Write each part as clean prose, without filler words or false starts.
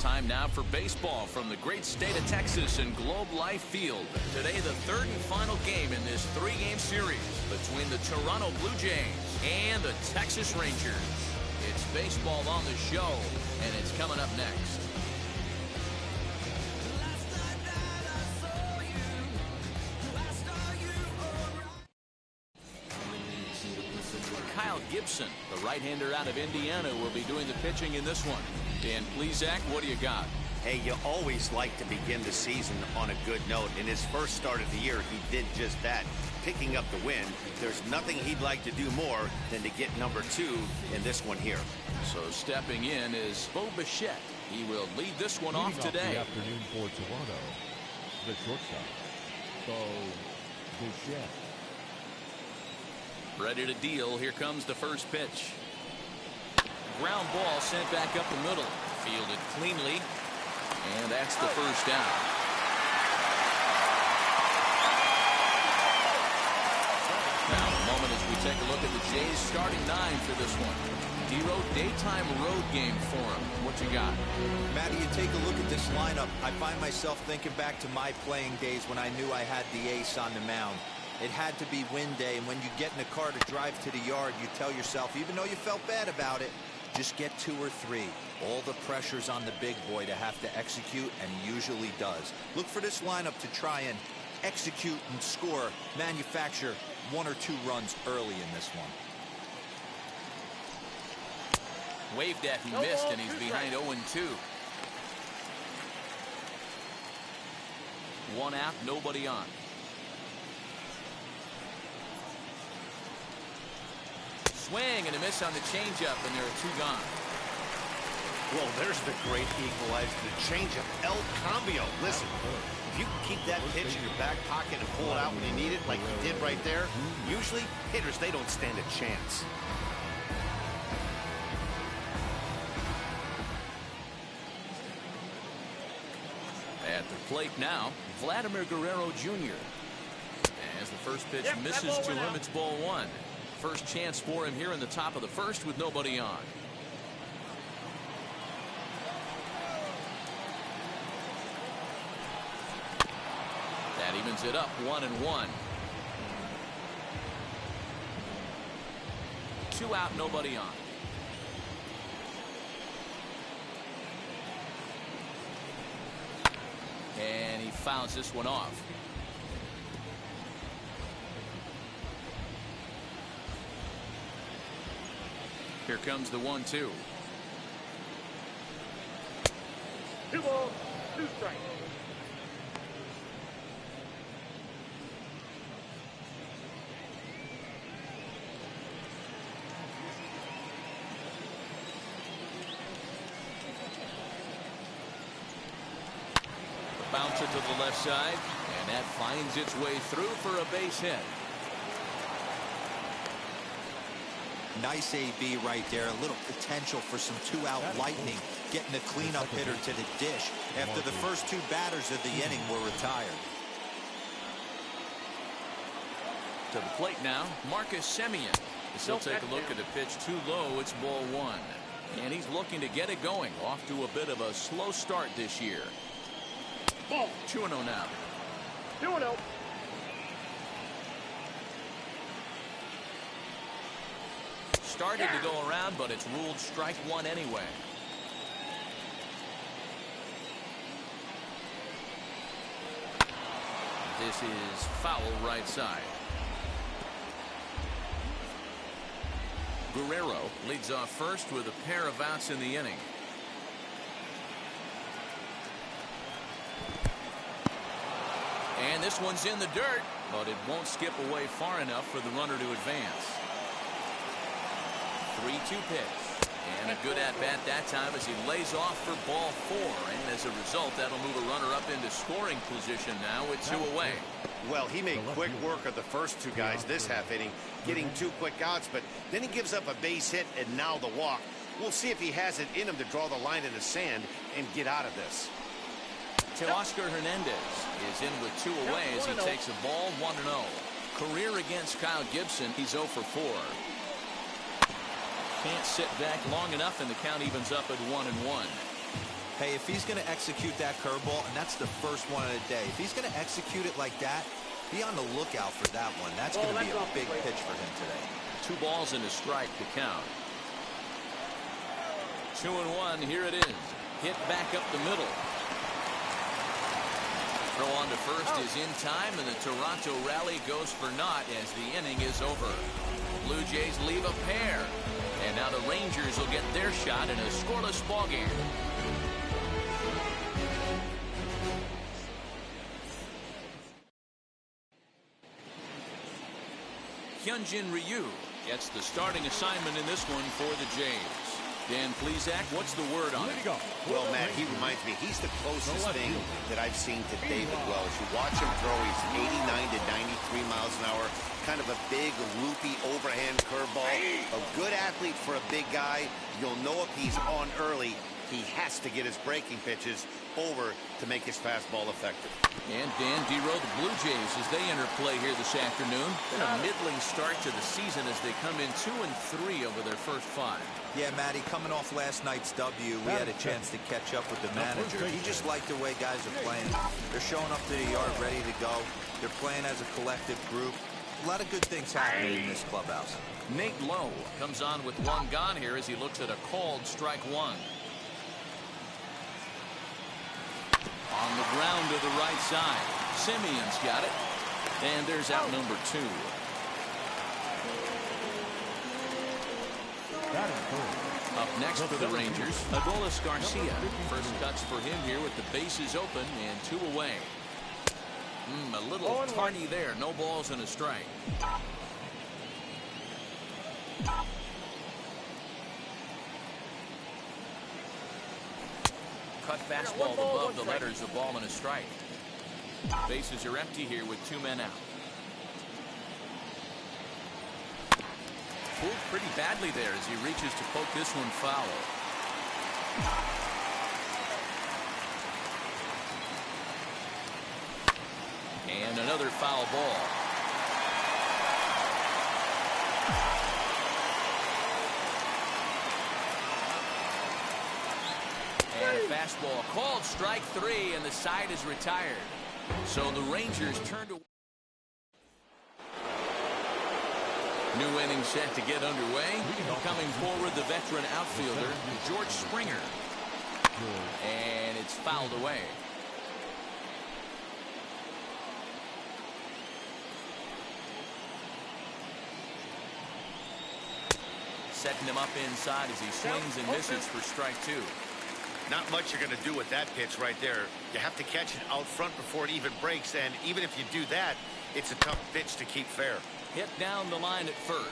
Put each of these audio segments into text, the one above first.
Time now for baseball from the great state of Texas and Globe Life Field. Today, the third and final game in this three-game series between the Toronto Blue Jays and the Texas Rangers. It's baseball on the show, and it's coming up next. Kyle Gibson, the right-hander out of Indiana, will be doing the pitching in this one. Dan Plesac, what do you got? Hey, you always like to begin the season on a good note. In his first start of the year, he did just that, picking up the win. There's nothing he'd like to do more than to get number 2 in this one here. So stepping in is Bo Bichette. He will lead this one off today. The afternoon for Toronto, the shortstop, Bo Bichette. Ready to deal. Here comes the first pitch. Ground ball sent back up the middle. Fielded cleanly. And that's the first down. Now a moment as we take a look at the Jays starting 9 for this one. D-Row, daytime road game for him. What you got? Matty, you take a look at this lineup. I find myself thinking back to my playing days when I knew I had the ace on the mound. It had to be win day, and when you get in a car to drive to the yard, you tell yourself, even though you felt bad about it, just get 2 or 3. All the pressure's on the big boy to have to execute, and he usually does. Look for this lineup to try and execute and score, manufacture 1 or 2 runs early in this one. Waved at and missed, and he's behind 0-2. 1 out, nobody on. Swing and a miss on the changeup, and there are 2 gone. Well, there's the great equalizer, the changeup, El Cambio. Listen, if you can keep that pitch in your back pocket and pull it out when you need it, like you did right there, usually hitters, they don't stand a chance. At the plate now, Vladimir Guerrero Jr. As the first pitch misses to him, it's ball 1. First chance for him here in the top of the first with nobody on. That evens it up 1-1. 2 out, nobody on. And he fouls this one off. Here comes the 1-2. 2 balls, 2 strikes. Bouncer to the left side, and that finds its way through for a base hit. Nice AB right there. A little potential for some 2-out lightning, getting the cleanup hitter to the dish after the first 2 batters of the inning were retired. To the plate now, Marcus Semien. He'll take a look at the pitch too low. It's ball 1. And he's looking to get it going. Off to a bit of a slow start this year. Ball. 2-0 now. 2-0. Started to go around, but it's ruled strike 1 anyway. This is foul right side. Guerrero leads off first with a pair of outs in the inning. And this one's in the dirt, but it won't skip away far enough for the runner to advance. 3-2 pitch. And a good at-bat that time as he lays off for ball 4. And as a result, that'll move a runner up into scoring position now with 2 away. Well, he made quick work of the first 2 guys this half inning, getting 2 quick outs, but then he gives up a base hit and now the walk. We'll see if he has it in him to draw the line in the sand and get out of this. Teoscar Hernandez is in with 2 away as he takes a ball 1-0. Career against Kyle Gibson, he's 0 for 4. Can't sit back long enough, and the count evens up at 1-1. Hey, if he's going to execute that curveball, and that's the first one of the day, if he's going to execute it like that, be on the lookout for that one. That's going to be a big pitch for him today. 2 balls and a strike to count. 2-1. Here it is. Hit back up the middle. Throw on to first is in time, and the Toronto rally goes for naught as the inning is over. Blue Jays leave a pair, and now the Rangers will get their shot in a scoreless ballgame. Hyunjin Ryu gets the starting assignment in this one for the Jays. Dan Plesac, what's the word on it? Well, Matt, he reminds me, he's the closest thing that I've seen to David Wells. You watch him throw, he's 89 to 93 miles an hour. Kind of a big, loopy, overhand curveball. A good athlete for a big guy. You'll know if he's on early. He has to get his breaking pitches over to make his fastball effective. And Dan Dero, the Blue Jays, as they enter play here this afternoon. Been a middling start to the season as they come in 2-3 over their first 5. Yeah, Matty, coming off last night's W, we had a chance to catch up with the manager. He just liked the way guys are playing. They're showing up to the yard ready to go. They're playing as a collective group. A lot of good things happening in this clubhouse. Nate Lowe comes on with 1 gone here as he looks at a called strike 1. On the ground to the right side. Simeon's got it. And there's out number 2. Up next for the Rangers, Adolis Garcia. First cuts for him here with the bases open and 2 away. A little tardy there. No balls and a strike. Cut fastball above the letters, a ball and a strike. Bases are empty here with 2 men out. Fooled pretty badly there as he reaches to poke this one foul. And another foul ball. And a fastball called strike 3, and the side is retired. So the Rangers turn to new inning set to get underway. Coming forward, the veteran outfielder George Springer, and it's fouled away. Setting him up inside as he swings and misses for strike 2. Not much you're going to do with that pitch right there. You have to catch it out front before it even breaks, and even if you do that, it's a tough pitch to keep fair. Hit down the line at first.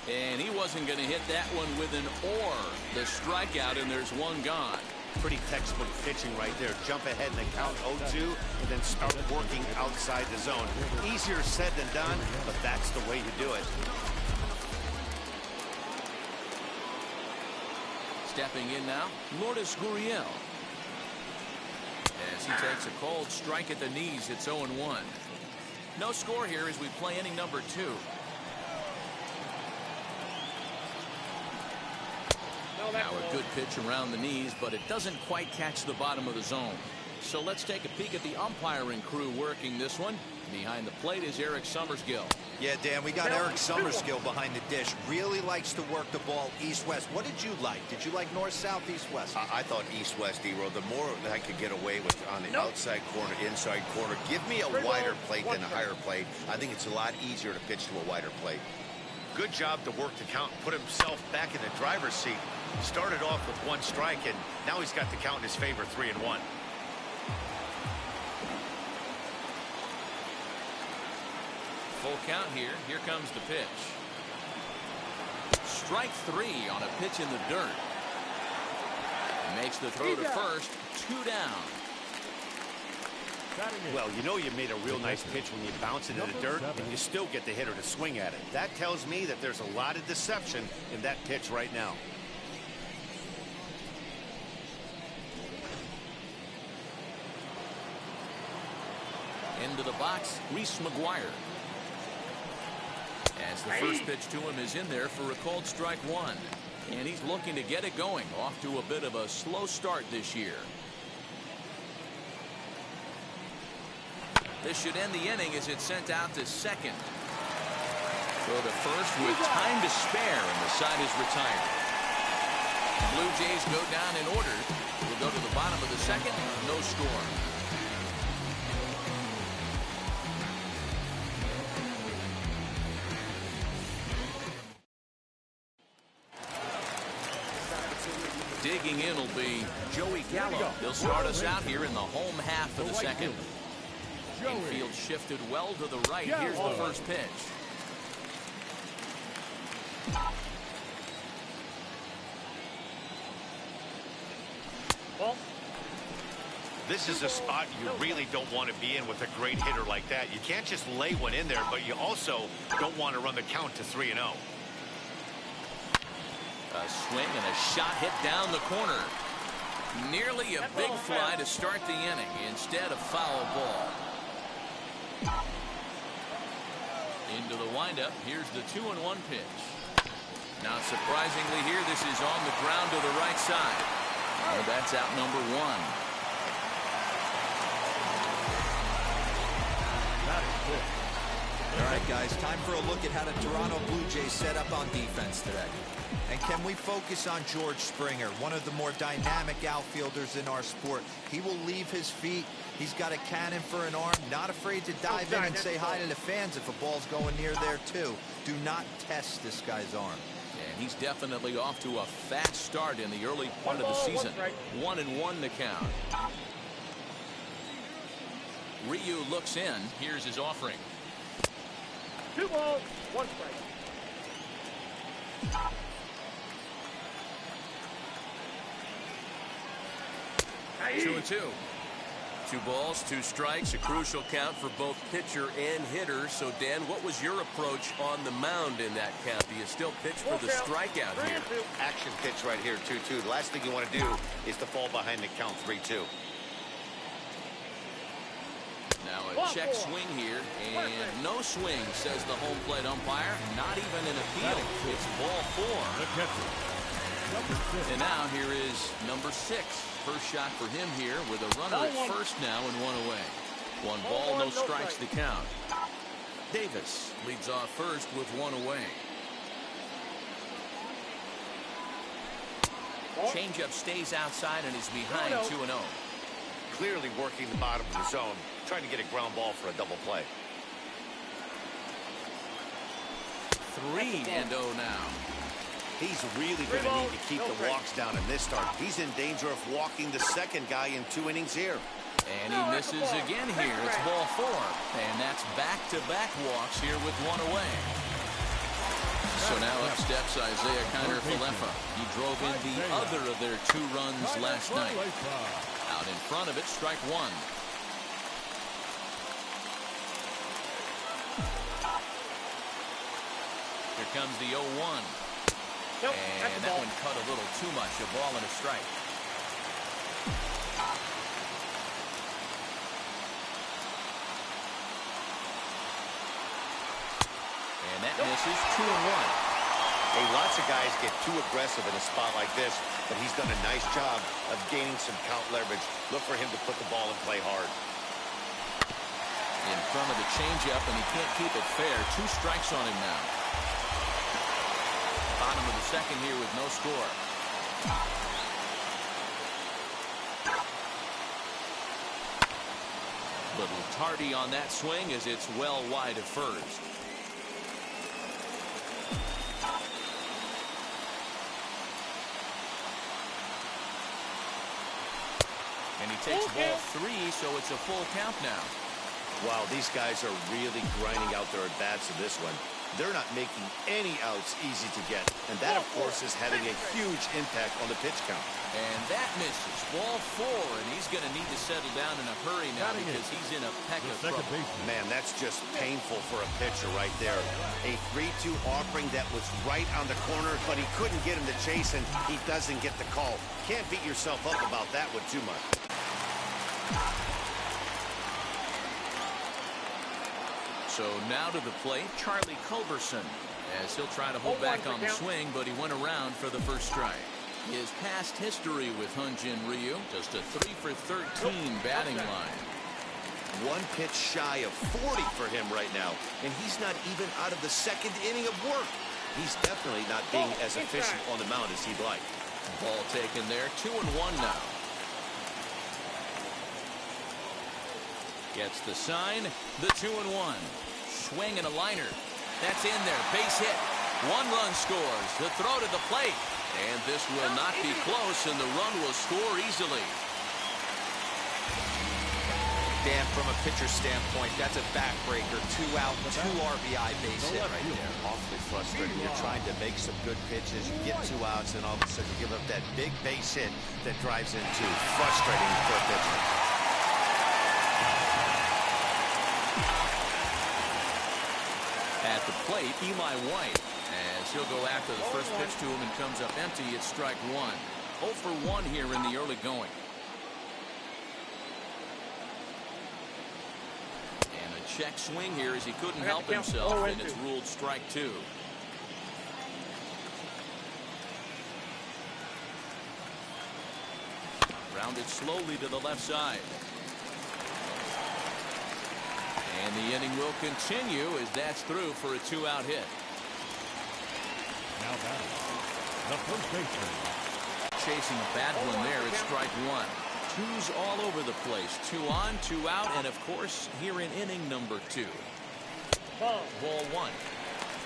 And he wasn't going to hit that one with an or. The strikeout, and there's 1 gone. Pretty textbook pitching right there. Jump ahead in the count 0-2 and then start working outside the zone. Easier said than done, but that's the way to do it. Stepping in now, Lourdes Gurriel. As he takes a cold strike at the knees, it's 0-1. No score here as we play inning number 2. Now a good pitch around the knees, but it doesn't quite catch the bottom of the zone. So let's take a peek at the umpiring crew working this one. Behind the plate is Eric Summersgill. Yeah, Dan, we got Eric Summersgill behind the dish. Really likes to work the ball east-west. What did you like? Did you like north-south, east-west? I thought east-west, D-Row. The more that I could get away with on the outside corner, inside corner, give me a wider plate than a higher plate. I think it's a lot easier to pitch to a wider plate. Good job to work the count, put himself back in the driver's seat. Started off with 1 strike, and now he's got the count in his favor, 3-1. Full count here. Here comes the pitch. Strike 3 on a pitch in the dirt. Makes the throw to first. 2 down. Well, you know you made a real nice pitch when you bounce it in the dirt and you still get the hitter to swing at it. That tells me that there's a lot of deception in that pitch right now. Into the box, Reese McGuire. As the first pitch to him is in there for a called strike one. And he's looking to get it going. Off to a bit of a slow start this year. This should end the inning as it's sent out to second. So the first with time to spare, and the side is retired. The Blue Jays go down in order. We'll go to the bottom of the second. No score. Digging in will be Joey Gallo. He'll start us out here in the home half of the second. Infield shifted well to the right. Here's the first pitch. This is a spot you really don't want to be in with a great hitter like that. You can't just lay one in there, but you also don't want to run the count to 3-0. A swing and a shot hit down the corner. Nearly a big fly to start the inning instead of foul ball. Into the windup. Here's the 2-1 pitch. Not surprisingly here, this is on the ground to the right side. Oh, that's out number one. All right, guys, time for a look at how the Toronto Blue Jays set up on defense today. And can we focus on George Springer, one of the more dynamic outfielders in our sport? He will leave his feet. He's got a cannon for an arm, not afraid to dive in and say hi to the fans if a ball's going near there, too. Do not test this guy's arm. And he's definitely off to a fast start in the early part of the season. 1-1 to count. Ryu looks in. Here's his offering. 2 balls, 1 strike. 2-2. 2 balls, 2 strikes, a crucial count for both pitcher and hitter. So, Dan, what was your approach on the mound in that count? Do you still pitch for the strikeout here? Action pitch right here, 2-2. The last thing you want to do is to fall behind the count 3-2. Now a check swing here, and no swing, says the home plate umpire. Not even an appeal. It's ball 4. And now here is number 6. First shot for him here with a runner at first now and 1 away. 1 ball, no strikes to count. Davis leads off first with 1 away. Changeup stays outside and is behind 2-0. Clearly working the bottom of the zone, trying to get a ground ball for a double play. 3-0 now. He's really going to need to keep the walks down in this start. He's in danger of walking the second guy in 2 innings here. And he misses again here. It's ball 4. And that's back-to-back walks here with 1 away. So now up steps Isaiah Kiner-Falefa. He drove in the other of their 2 runs last night. Out in front of it, strike 1. Here comes the 0-1. And that one cut a little too much. A ball and a strike. And that misses. 2-1. Hey, lots of guys get too aggressive in a spot like this, but he's done a nice job of gaining some count leverage. Look for him to put the ball and play hard. In front of the changeup, and he can't keep it fair. 2 strikes on him now. Bottom of the second here with no score. Little tardy on that swing as it's well wide of first. And he takes ball 3, so it's a full count now. Wow, these guys are really grinding out their at-bats in this one. They're not making any outs easy to get. And that, of course, is having a huge impact on the pitch count. And that misses. Ball 4, and he's going to need to settle down in a hurry now because he's in a peck of trouble. Man, that's just painful for a pitcher right there. A 3-2 offering that was right on the corner, but he couldn't get him to chase, and he doesn't get the call. Can't beat yourself up about that one too much. So now to the plate, Charlie Culberson, as he'll try to hold back on the swing, but he went around for the first strike. His past history with Hyun-Jin Ryu, just a 3 for 13 batting line. One pitch shy of 40 for him right now, and he's not even out of the second inning of work. He's definitely not being as efficient on the mound as he'd like. Ball taken there, 2-1 now. Gets the sign, the 2-1. Swing and a liner. That's in there, base hit. 1 run scores, the throw to the plate. And this will not be close, and the run will score easily. Dan, from a pitcher standpoint, that's a backbreaker. 2 out, 2 RBI base hit right there. Awfully frustrating. You're trying to make some good pitches. You get 2 outs, and all of a sudden you give up that big base hit that drives in 2. Frustrating for a pitcher. At the plate, Eli White, as he'll go after the first pitch to him and comes up empty. It's strike 1. 0 for 1 here in the early going. And a check swing here as he couldn't help himself, and it's ruled strike 2. Rounded slowly to the left side. And the inning will continue as that's through for a 2-out hit. Now batting, the first baseman. Chasing a bad one there. It's strike 1. 2s all over the place. 2 on, 2 out, and of course here in inning number 2. Ball 1.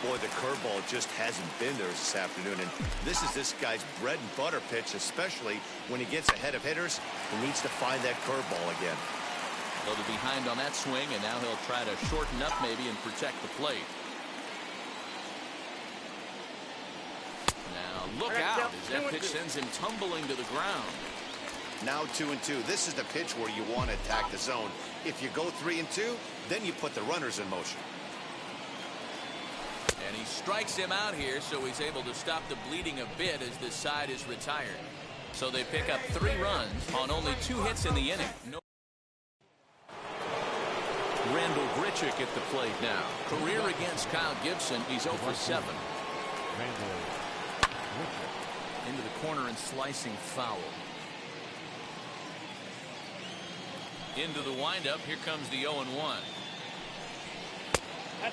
Boy, the curveball just hasn't been there this afternoon, and this is this guy's bread and butter pitch, especially when he gets ahead of hitters. He needs to find that curveball again. A little behind on that swing, and now he'll try to shorten up maybe and protect the plate. Now look out as that pitch sends him tumbling to the ground. Now 2-2. This is the pitch where you want to attack the zone. If you go 3-2, then you put the runners in motion. And he strikes him out here, so he's able to stop the bleeding a bit as this side is retired. So they pick up 3 runs on only 2 hits in the inning. Randall Grichuk at the plate now. Career against Kyle Gibson. He's 0 for 7. Into the corner and slicing foul. Into the windup. Here comes the 0-1.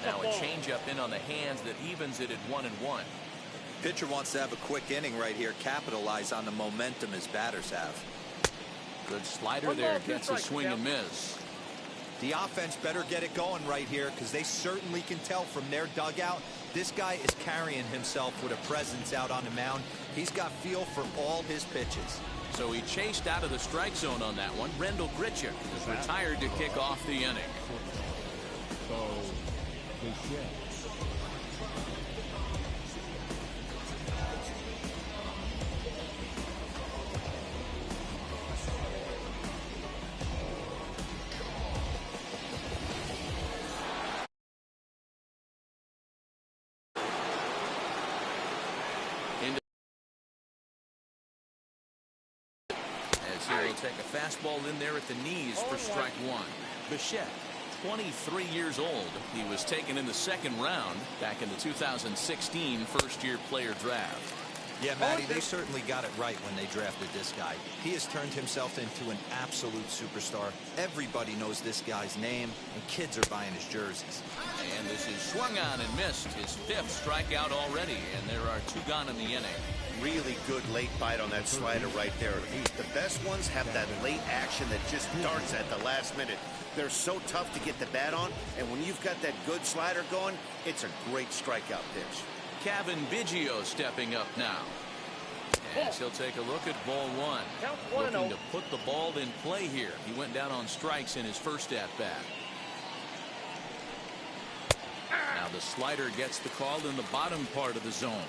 Now a changeup in on the hands that evens it at 1-1. Pitcher wants to have a quick inning right here. Capitalize on the momentum his batters have. Good slider there. Gets a swing and miss. The offense better get it going right here, because they certainly can tell from their dugout this guy is carrying himself with a presence out on the mound. He's got feel for all his pitches. So he chased out of the strike zone on that one. Randall Grichuk is retired to kick off the inning. So, Bichette. Here he'll take a fastball in there at the knees for strike 1. Bichette, 23 years old. He was taken in the 2nd round back in the 2016 first-year player draft. Yeah, Matty, they certainly got it right when they drafted this guy. He has turned himself into an absolute superstar. Everybody knows this guy's name, and kids are buying his jerseys. And this is swung on and missed. His 5th strikeout already, and there are 2 gone in the inning. Really good late bite on that slider right there. The best ones have that late action that just darts at the last minute. They're so tough to get the bat on, and when you've got that good slider going, it's a great strikeout pitch. Kevin Biggio stepping up now. As he'll take a look at ball 1. Looking to put the ball in play here. He went down on strikes in his first at-bat. Now the slider gets the call in the bottom part of the zone.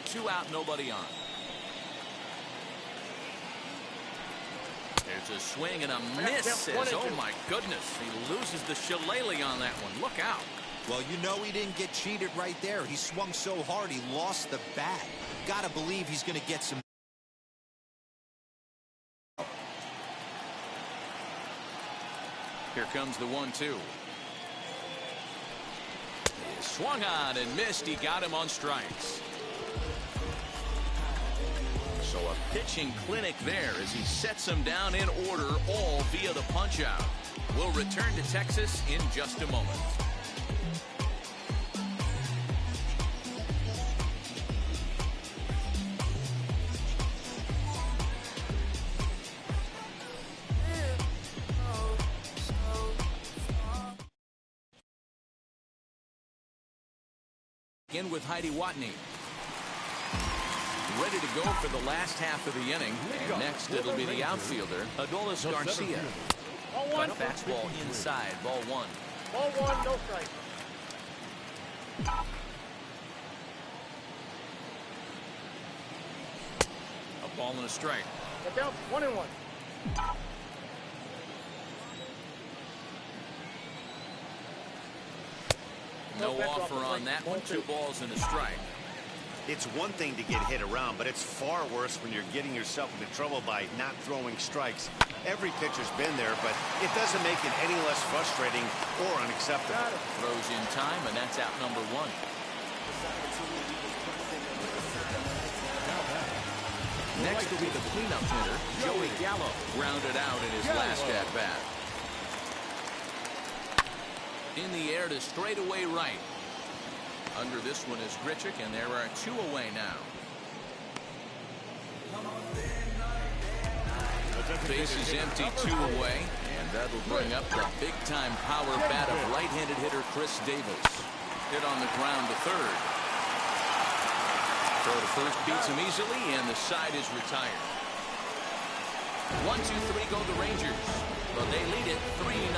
2 out, nobody on. There's a swing and a miss. As, oh my goodness, he loses the shillelagh on that one. Look out. Well, you know he didn't get cheated right there. He swung so hard he lost the bat. Gotta believe he's going to get some. Here comes the 1-2. He swung on and missed. He got him on strikes. So a pitching clinic there as he sets them down in order, all via the punch-out. We'll return to Texas in just a moment. In with Heidi Watney. Ready to go for the last half of the inning. And next it'll be the outfielder, Adolis Garcia. Ball one. Fastball inside, ball one. Ball one, no strike. A ball and a strike. Look out, 1-1. No offer on that one. 2 balls and a strike. It's one thing to get hit around, but it's far worse when you're getting yourself into trouble by not throwing strikes. Every pitcher's been there, but it doesn't make it any less frustrating or unacceptable. Throws in time, and that's out number 1. Next will be the cleanup hitter, Joey Gallo, grounded out in his last at-bat. In the air to straightaway right. Under this one is Grichuk, and there are 2 away now. Base is empty, 2 away, and that'll bring up the big-time power bat of right-handed hitter Chris Davis. Hit on the ground to third. Throw to first beats him easily, and the side is retired. 1, 2, 3 go the Rangers, but they lead it 3-0.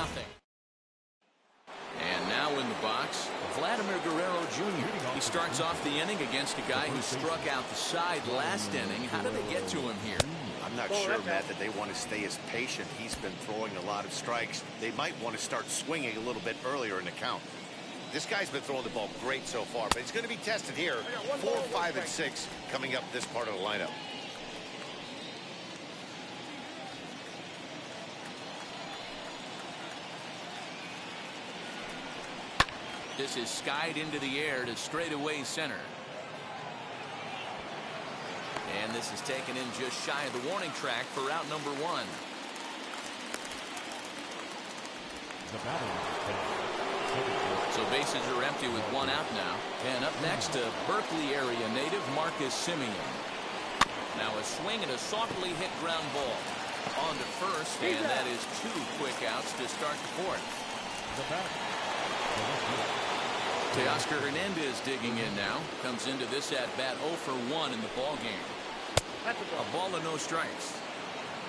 And now in the box, Vladimir Guerrero Jr. He starts off the inning against a guy who struck out the side last inning. How did they get to him here? I'm not sure, Matt, that they want to stay as patient. He's been throwing a lot of strikes. They might want to start swinging a little bit earlier in the count. This guy's been throwing the ball great so far, but he's going to be tested here. 4, 5, and 6 coming up this part of the lineup. This is skied into the air to straightaway center. And this is taken in just shy of the warning track for out number 1. So bases are empty with 1 out now. And up next to Berkeley area native Marcus Semien. Now a swing and a softly hit ground ball. On to first, and that is 2 quick outs to start the 4th. Teoscar Hernandez digging in now. Comes into this at-bat 0 for 1 in the ball game. A ball and no strikes.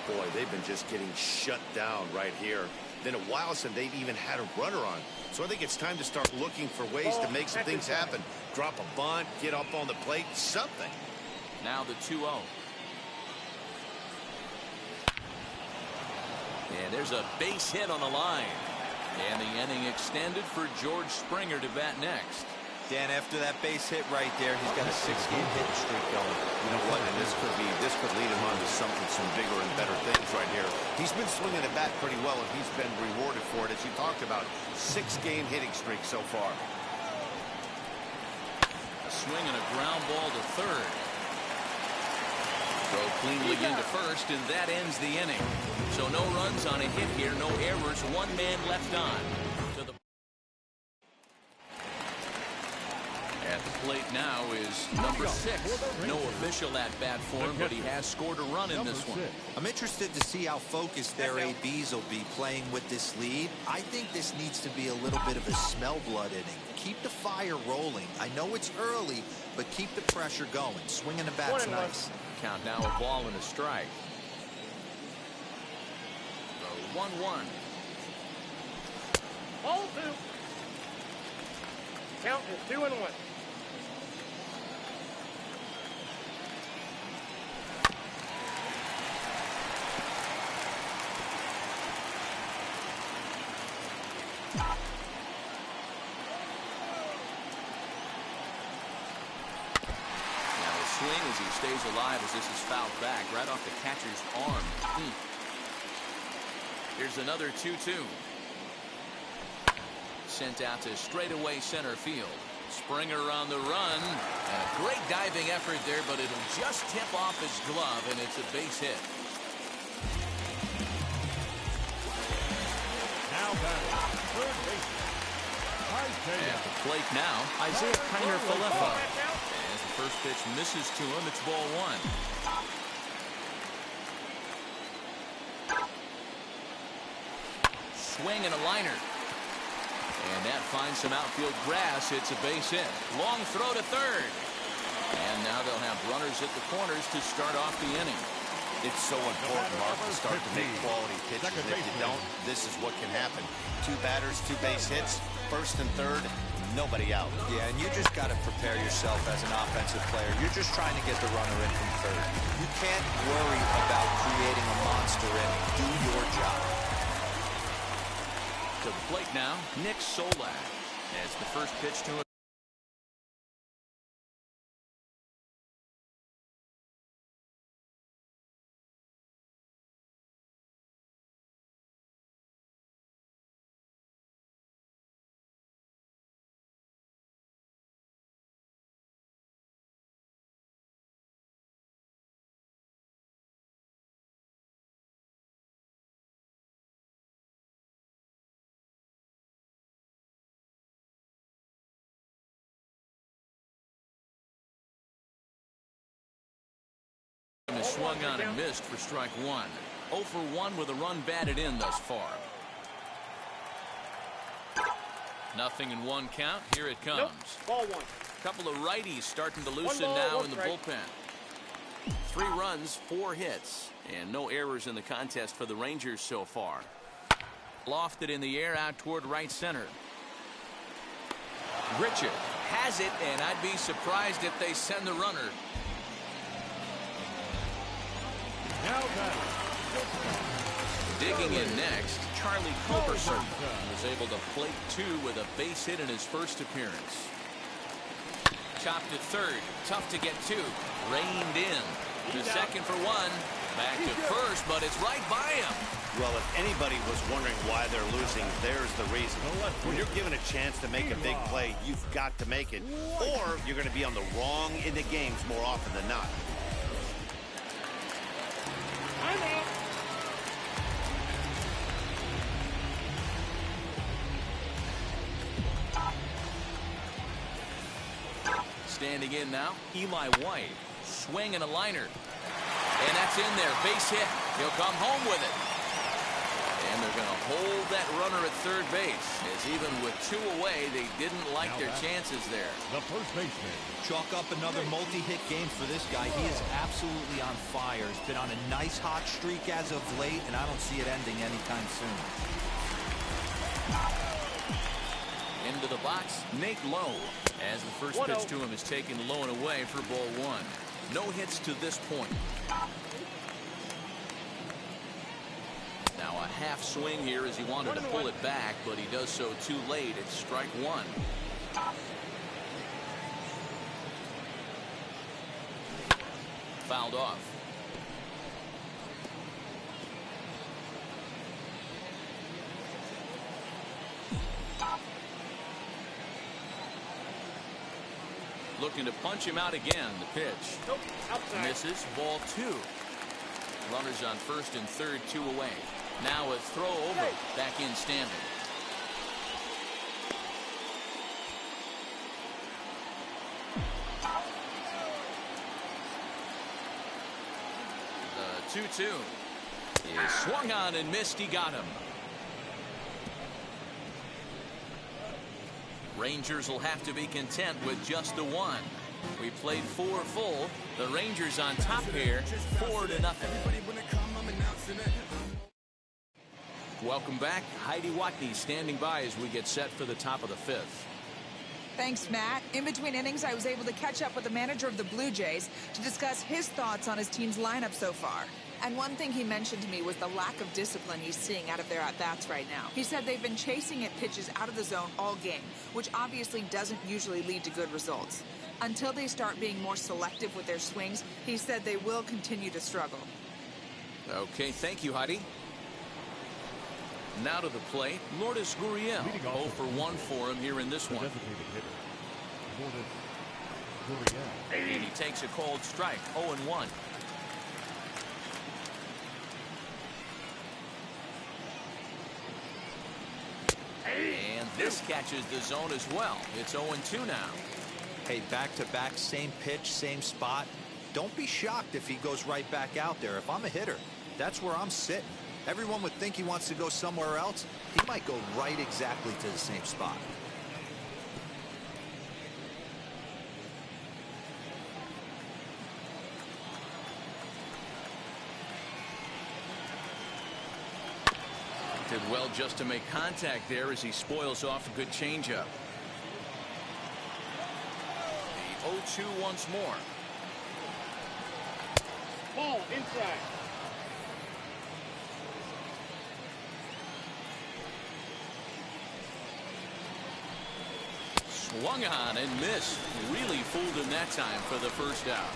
Boy, they've been just getting shut down right here. Been a while since they've even had a runner on. So I think it's time to start looking for ways to make some things happen. Drop a bunt, get up on the plate, something. Now the 2-0. And there's a base hit on the line. And the inning extended for George Springer to bat next. Dan, after that base hit right there, he's got a 6-game hitting streak going. You know what? And this could lead him on to some bigger and better things right here. He's been swinging the bat pretty well, and he's been rewarded for it, as you talked about. 6-game hitting streak so far. A swing and a ground ball to third. Throw cleanly into first, and that ends the inning. So no runs on a hit here, no errors, 1 man left on. To the at the plate now is number 6. No official at-bat for him, but he has scored a run in this one. I'm interested to see how focused their ABs will be playing with this lead. I think this needs to be a little bit of a smell blood inning. Keep the fire rolling. I know it's early, but keep the pressure going. Swinging the bat's nice. Count now a ball and a strike. 1-1. Ball 2. Count is 2-1. Swing as he stays alive as this is fouled back right off the catcher's arm. Here's another 2-2. sent out to straightaway center field. Springer on the run, and a great diving effort there, but it'll just tip off his glove, and it's a base hit. Now batting, third baseman, At the plate now, Isaiah Kiner-Falefa. As the first pitch misses to him, it's ball one. Swing and a liner. And that finds some outfield grass. It's a base hit. Long throw to third. And now they'll have runners at the corners to start off the inning. It's so important, Mark, to start to make quality pitches. If you don't, this is what can happen. 2 batters, 2 base hits, first and third, nobody out. Yeah, and you just got to prepare yourself as an offensive player. You're just trying to get the runner in from third. You can't worry about creating a monster inning. Do your job. To the plate now, Nick Solak. As the first pitch to him. Swung on and missed for strike one. 0 for 1 with a run batted in thus far. 0-1 count. Here it comes. Nope. Ball one. Couple of righties starting to loosen One ball, now one in the strike. bullpen. 3 runs, 4 hits, and no errors in the contest for the Rangers so far. Lofted in the air out toward right center. Richard has it, and I'd be surprised if they send the runner. now batting, Digging in next, Charlie Culberson was able to plate 2 with a base hit in his first appearance. Chopped at third, tough to get to. Reined in to second for 1. Back to first, but it's right by him. Well, if anybody was wondering why they're losing, there's the reason. When you're given a chance to make a big play, you've got to make it, or you're going to be on the wrong end of games more often than not. I'm out. Standing in now, Eli White. Swing and a liner. And that's in there. Base hit. He'll come home with it. And they're going to hold that runner at third base, as even with 2 away, they didn't like their chances there. the first baseman, Chalk up another multi-hit game for this guy. He is absolutely on fire. He's been on a nice hot streak as of late, and I don't see it ending anytime soon. Into the box, Nate Lowe. As the first pitch to him is taken low and away for ball 1. No hits to this point. Now a half swing here as he wanted to pull it back, but he does so too late. It's strike 1. Fouled off. Looking to punch him out again. The pitch. Nope. Outside. Misses. Ball 2. Runners on first and third, 2 away. Now a throw over. Back in standing. The 2-2 is swung on and missed. He got him. Rangers will have to be content with just the 1. We played 4 full. The Rangers on top here, 4-0. Welcome back. Heidi Watney standing by as we get set for the top of the 5th. Thanks, Matt. In between innings, I was able to catch up with the manager of the Blue Jays to discuss his thoughts on his team's lineup so far. And one thing he mentioned to me was the lack of discipline he's seeing out of their at-bats right now. He said they've been chasing at pitches out of the zone all game, which obviously doesn't usually lead to good results. Until they start being more selective with their swings, he said they will continue to struggle. Okay, thank you, Heidi. Now to the plate, Lourdes Gurriel. 0 for 1 for him here in this one. Designated hitter, Lourdes Gurriel. And he takes a called strike, 0-1. And this catches the zone as well. It's 0-2 now. Hey, back-to-back, same pitch, same spot. Don't be shocked if he goes right back out there. If I'm a hitter, that's where I'm sitting. Everyone would think he wants to go somewhere else. He might go right exactly to the same spot. Did well just to make contact there as he spoils off a good changeup. The 0-2 once more. Ball inside. Swung on and missed. Really fooled him that time for the first out.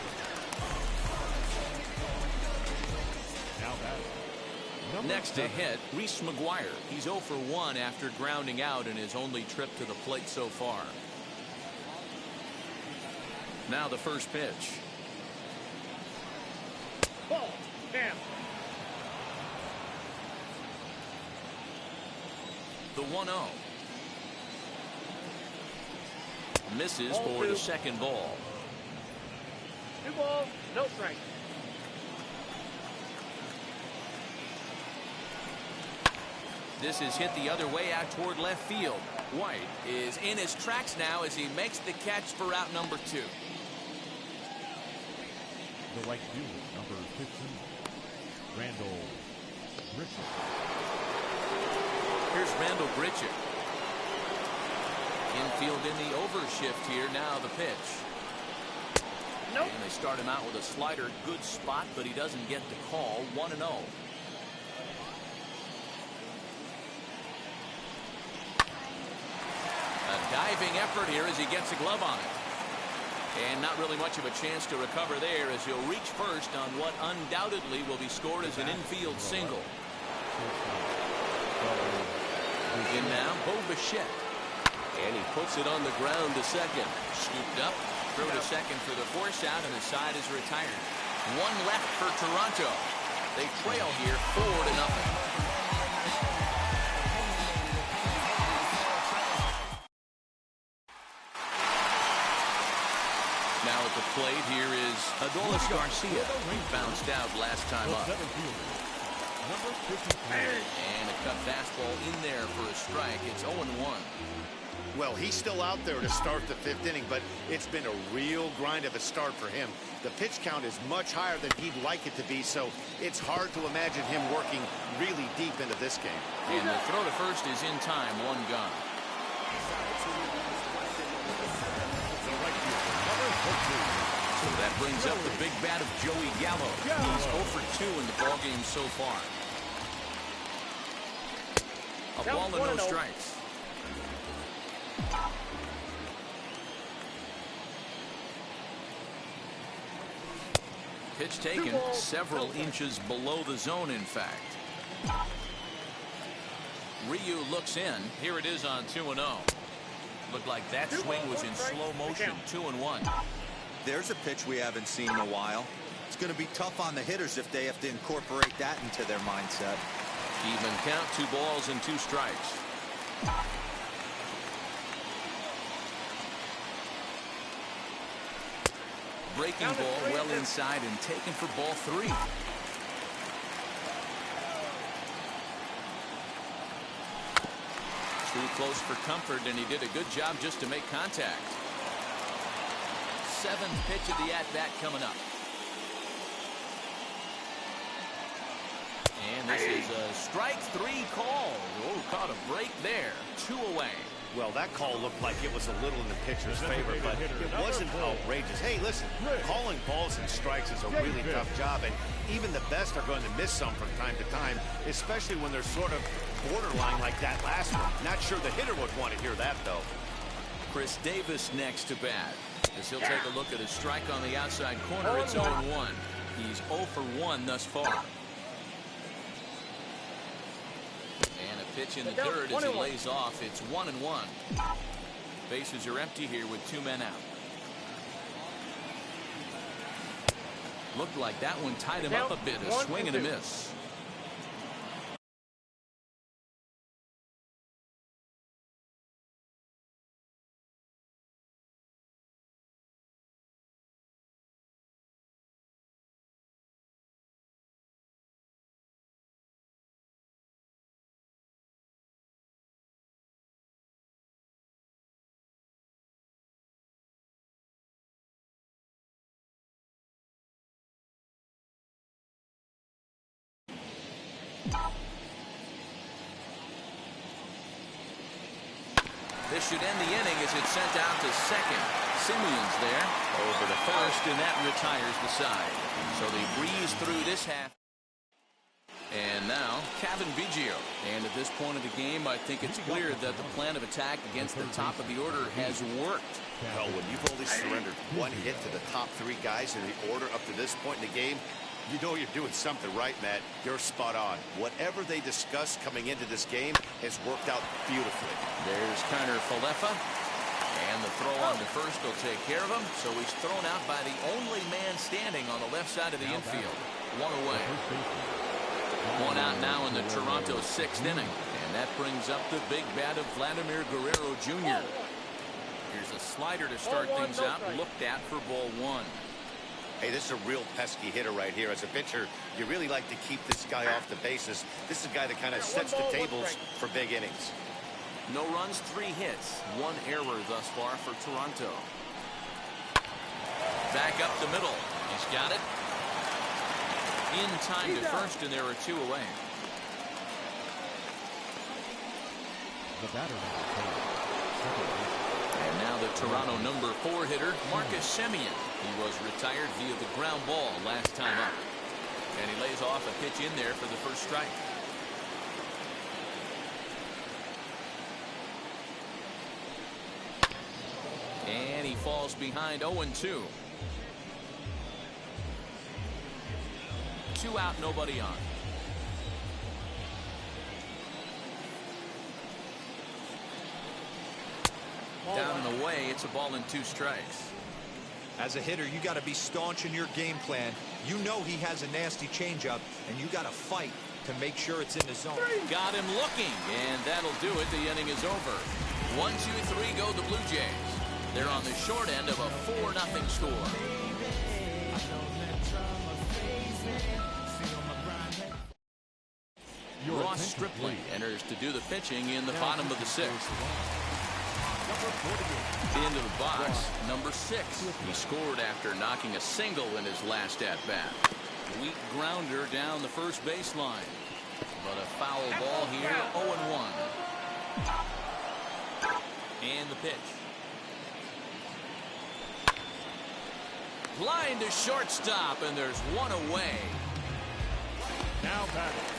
Now that Next to hit, Reese McGuire. He's 0 for 1 after grounding out in his only trip to the plate so far. Now the first pitch. Ball. Down. The 1-0. Misses Ball for the two. second ball. 2 balls, no strike. This is hit the other way out toward left field. White is in his tracks now as he makes the catch for out number 2. the right fielder, number 15, Randall Grichuk. Here's Randall Grichuk. Infield in the overshift here. Now the pitch. Nope. And they start him out with a slider. Good spot, but he doesn't get the call. 1-0. A diving effort here as he gets a glove on it. And not really much of a chance to recover there as he'll reach first on what undoubtedly will be scored as an infield single. In now, Bo Bichette. And he puts it on the ground to second. Scooped up, throw to second for the force out, and the side is retired. 1 left for Toronto. They trail here 4-0. Now at the plate here is Adolis Garcia. He bounced out last time The up. center fielder, number 53. And a cut fastball in there for a strike. It's 0-1. Well, he's still out there to start the 5th inning, but it's been a real grind of a start for him. The pitch count is much higher than he'd like it to be, so it's hard to imagine him working really deep into this game. And the throw to first is in time. 1 gone. The right fielder, number 14. So that brings up the big bat of Joey Gallo. He's 0 for 2 in the ballgame so far. A Now ball and no 1-0. strikes. Pitch taken several inches below the zone, in fact. Ryu looks in. Here it is on 2-0. Looked like that swing was in slow motion. 2-1. There's a pitch we haven't seen in a while. It's going to be tough on the hitters if they have to incorporate that into their mindset. Even count, 2 balls and 2 strikes. Breaking ball well inside and taken for ball 3. Too close for comfort, and he did a good job just to make contact. 7th pitch of the at-bat coming up. And this is a strike 3 call. Oh, caught a break there. 2 away. Well, that call looked like it was a little in the pitcher's favor, but it wasn't outrageous. Hey, listen, calling balls and strikes is a really tough job, and even the best are going to miss some from time to time, especially when they're sort of borderline like that last one. Not sure the hitter would want to hear that, though. Chris Davis next to bat, as he'll take a look at his strike on the outside corner. It's 0-1. He's 0 for 1 thus far. And a Pitch in the dirt as he lays off. It's 1-1. Bases are empty here with 2 men out. Looked like that one tied him up a bit. A swing and a miss. This should end the inning as it's sent out to second. Simeon's there over to first, and that retires the side. So they breeze through this half. And now Cavan Biggio. And at this point of the game, I think it's clear that the plan of attack against the top of the order has worked. Well, when you've only surrendered 1 hit to the top 3 guys in the order up to this point in the game, you know you're doing something right, Matt. You're spot on. Whatever they discussed coming into this game has worked out beautifully. There's Kiner Falefa. And the throw on to first will take care of him. So he's thrown out by the only man standing on the left side of the infield. 1 away. 1 out now in the Toronto 6th inning. And that brings up the big bat of Vladimir Guerrero Jr. Here's a slider to start things out. Looked at for ball 1. Hey, this is a real pesky hitter right here. As a pitcher, you really like to keep this guy off the bases. This is a guy that kind of sets the tables for big innings. No runs, 3 hits. 1 error thus far for Toronto. Back up the middle. He's got it. In time to first, and there are 2 away. The batter And now the Toronto number 4 hitter, Marcus Semien. He was retired via the ground ball last time up. And he lays off a pitch in there for the first strike. And he falls behind 0-2. 2 out, nobody on. Down and away, it's a ball and 2 strikes. As a hitter, you got to be staunch in your game plan. You know he has a nasty changeup, and you got to fight to make sure it's in the zone. Got him looking, and that'll do it. The inning is over. 1, 2, 3 go the Blue Jays. They're on the short end of a 4-0 score. Ross Stripling enters to do the pitching in the bottom of the 6th. Into the box, number 6. He scored after knocking a single in his last at-bat. Weak grounder down the first baseline. But a foul ball here, 0-1. And the pitch. Line to shortstop, and there's 1 away. Now batting.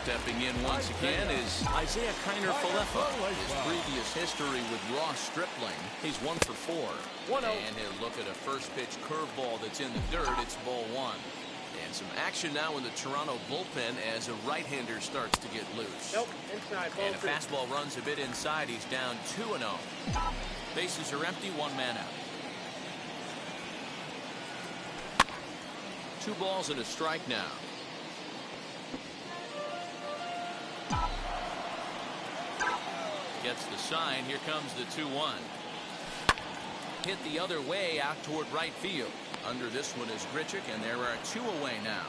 Stepping in once again is Isaiah Kiner Falefa. His previous history with Ross Stripling, he's 1 for 4. And he'll look at a first pitch curveball that's in the dirt. It's ball 1. And some action now in the Toronto bullpen as a right-hander starts to get loose. Nope, inside. And a fastball runs a bit inside. He's down 2-0. Bases are empty, 1 man out. 2 balls and a strike now. Gets the sign. Here comes the 2-1. Hit the other way out toward right field. Under this one is Grichuk, and there are 2 away now.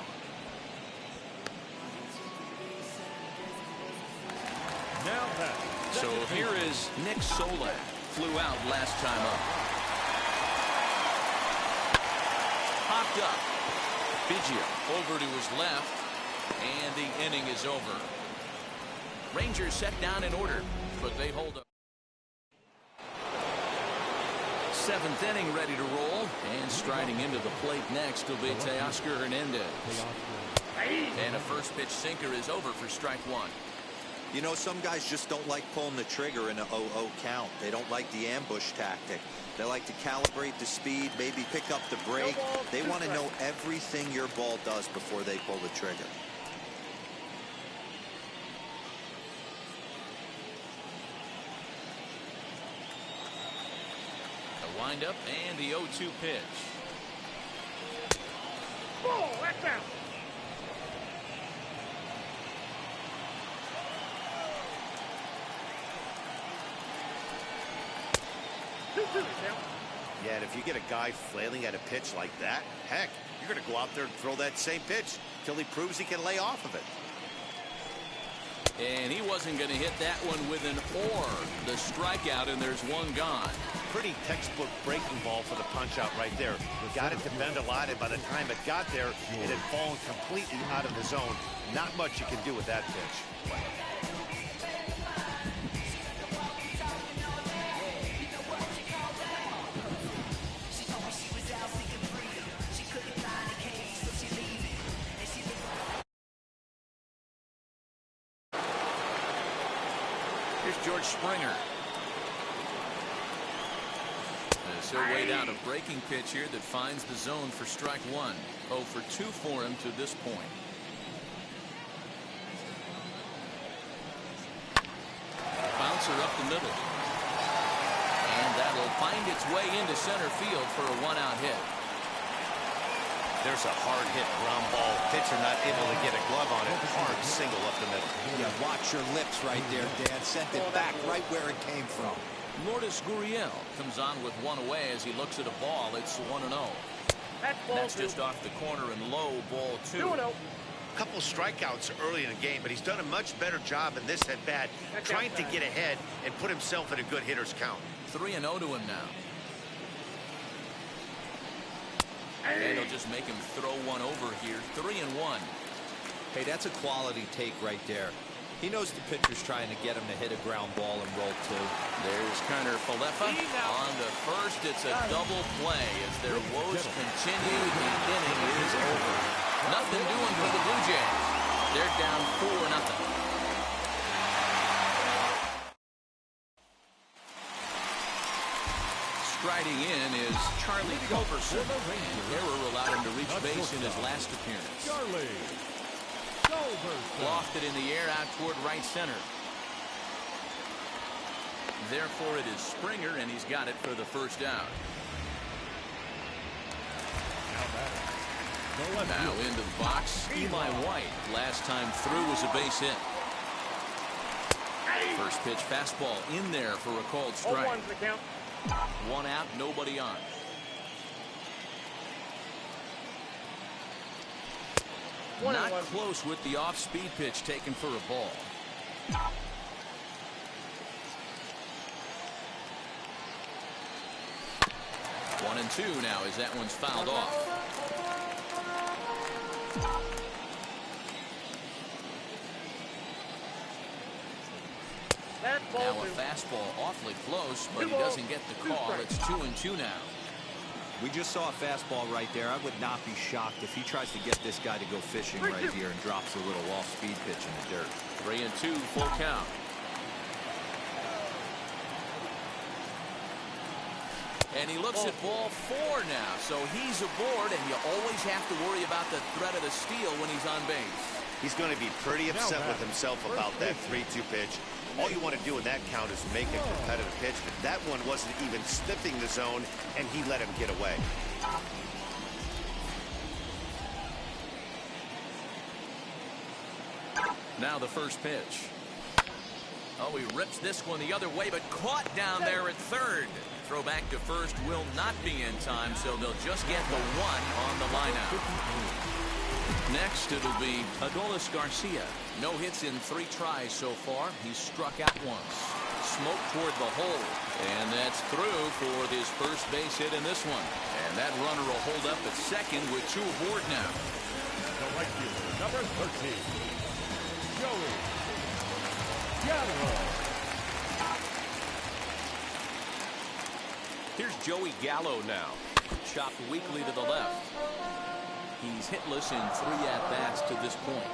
Now that. So here is Nick Solak. Flew out last time up. Popped up. Biggio over to his left, and the inning is over. Rangers set down in order, but they hold up. 7th inning ready to roll, and striding into the plate next will be Teoscar Hernandez. And a first pitch sinker is over for strike 1. You know, some guys just don't like pulling the trigger in a 0-0 count. They don't like the ambush tactic. They like to calibrate the speed, maybe pick up the brake. They want to know everything your ball does before they pull the trigger. windup and the 0-2 pitch. Ball, that's out. Yeah, and if you get a guy flailing at a pitch like that, heck, you're going to go out there and throw that same pitch till he proves he can lay off of it. And he wasn't going to hit that one with an or. The strikeout, and there's one gone. Pretty textbook breaking ball for the punch out right there. Got it to bend a lot, and by the time it got there, it had fallen completely out of the zone. Not much you can do with that pitch. Here's George Springer. So way down a breaking pitch here that finds the zone for strike one. 0 for 2 for him to this point. Bouncer up the middle. And that'll find its way into center field for a 1-out hit. There's a hard hit ground ball. Pitcher not able to get a glove on it. Hard single up the middle. Yeah, watch your lips right there, Dan. Sent it back right where it came from. Lourdes Gurriel comes on with one away as he looks at a ball. It's 1-0. That's just off the corner and low, ball 2. 2-0. A couple strikeouts early in the game, but he's done a much better job in this at bat, trying to get ahead and put himself in a good hitter's count. 3-0 to him now. And he'll just make him throw one over here. 3-1. Hey, that's a quality take right there. He knows the pitcher's trying to get him to hit a ground ball and roll 2. There's Kiner Falefa on to first. It's a double play as their woes continue. The inning is over. Nothing doing for the Blue Jays. They're down 4-0. Striding in is Charlie Culberson. Error allowed him to reach base in his last appearance. Charlie Culberson. Lofted in the air out toward right center. Therefore, it is Springer, and he's got it for the first out. Now into the box, Eli White. Last time through was a base hit. First pitch fastball in there for a called strike. 0-1's the count. 1 out, nobody on. Not close with the off-speed pitch taken for a ball. 1-2 now as that one's fouled off. Now a fastball awfully close, but he doesn't get the call. It's 2-2 now. We just saw a fastball right there. I would not be shocked if he tries to get this guy to go fishing right here and drops a little off-speed pitch in the dirt. 3-2, full count. And he looks at ball 4 now, so he's aboard, and you always have to worry about the threat of the steal when he's on base. He's going to be pretty upset with himself about that 3-2 pitch. All you want to do in that count is make a competitive pitch, but that one wasn't even sniffing the zone, and he let him get away. Now the first pitch. Oh, he rips this one the other way, but caught down there at third. Throw back to first will not be in time, so they'll just get the 1 on the lineout. Next, it'll be Adolis Garcia. No hits in 3 tries so far. He's struck out once. Smoke toward the hole. And that's through for his first base hit in this one. And that runner will hold up at second with 2 aboard now. The right fielder, number 13, Joey Gallo. Here's Joey Gallo now. Chopped weakly to the left. He's hitless in 3 at-bats to this point.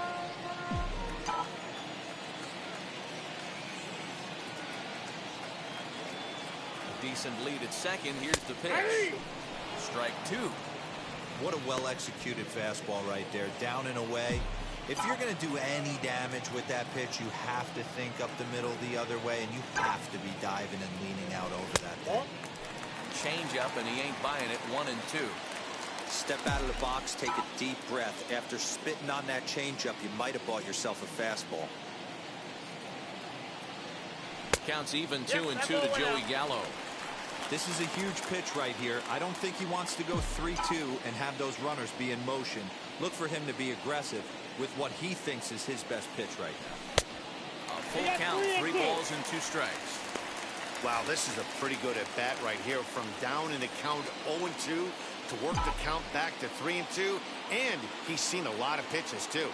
A decent lead at second. Here's the pitch. Strike 2. What a well-executed fastball right there. Down and away. If you're going to do any damage with that pitch, you have to think up the middle the other way, and you have to be diving and leaning out over that thing. changeup, and he ain't buying it. 1-2. Step out of the box, take a deep breath. After spitting on that changeup, you might have bought yourself a fastball. Counts even 2-2 to Joey Gallo. This is a huge pitch right here. I don't think he wants to go 3-2 and have those runners be in motion. Look for him to be aggressive with what he thinks is his best pitch right now. A full count, 3 balls and 2 strikes. Wow, this is a pretty good at bat right here. From down in the count 0-2 to work the count back to 3-2. And he's seen a lot of pitches, too.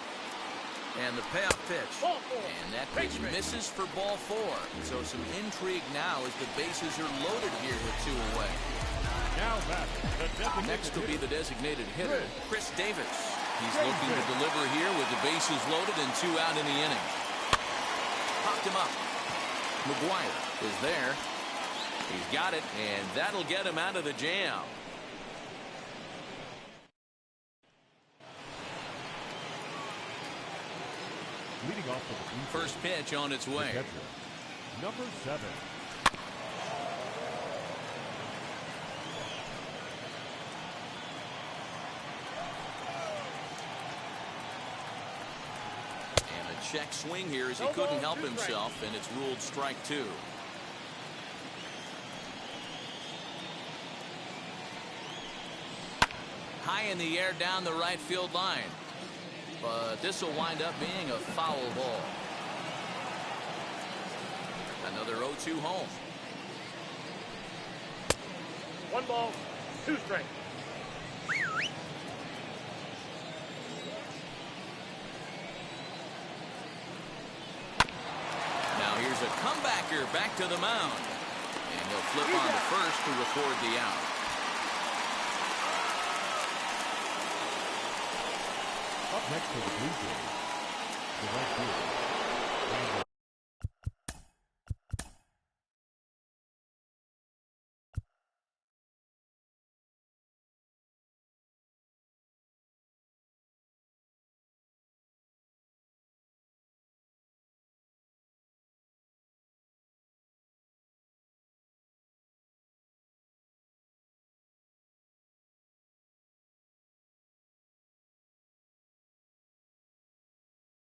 And the payoff pitch. And that pitch misses for ball 4. So some intrigue now as the bases are loaded here with 2 away. Now back, Next will be the designated hitter, Chris Davis. He's looking to deliver here with the bases loaded and 2 out in the inning. Popped him up. McGuire is there. He's got it, and that'll get him out of the jam. Leading off for the First pitch on its way. catcher, number 7. And a check swing here as he couldn't help himself, and it's ruled strike 2. High in the air down the right field line. But this will wind up being a foul ball. Another 0-2 home. 1 ball, 2 strikes. Now here's a comebacker back to the mound. And they'll flip on to first to record the out. Up next for the Blue Jays, the right fielder,